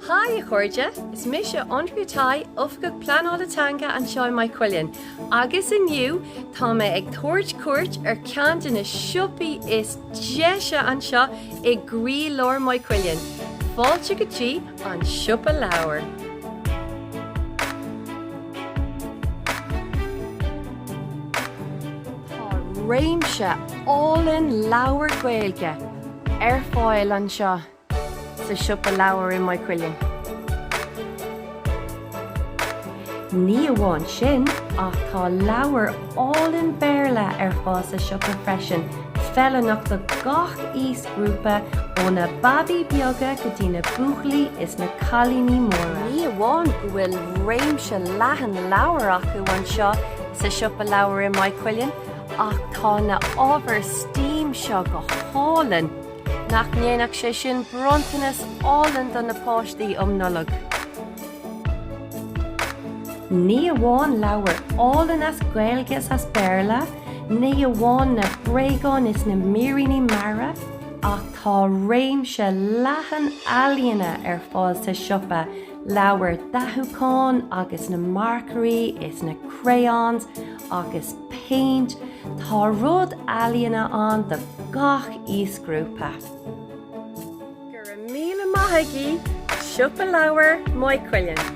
Hi, Chorja. Is Míosa onriatai ufgag planálatanga an seo Maigh Cuilinn. Agus iniu, tá me ag tuairt cuairt ar ceann na siopaí is deise an seo I grí lár Maigh Cuilinn. Fáilte go dtí an siopa leabhar. Tá réimse ólinn leabhar Gaeilge ar fáil an seo sa siopa leabhar I Maigh Cuilinn. Ní amháin sin ach tá leabhar ólinn béarla ar fáil sa siopa freisin fellanach do gach íosgrúpa ó na babaí beaga go dtí na buachlaí is na cailíní móra. Ní amháin go bhfuil réimse leathan leabhar acu an seo sa siopa leabhar I Maigh Cuilinn ach tá na ábhar steam seo go hálann nach ndéanach sé sin brontanas álann don na páistí iomaíoch. Ní amháin leabhar álann as Gaeilge as béarla, ní amháin na bréagán is na míoraí mara, ach tá réimse leathan ealaíona ar fáil sa siopa leabhar dathúcáin agus na marcarí is na crayons agus paint, tá rud ealaíona an do gach íosgrúpa. Gur míle maithigí siopa leabhar Maigh Cuilinn.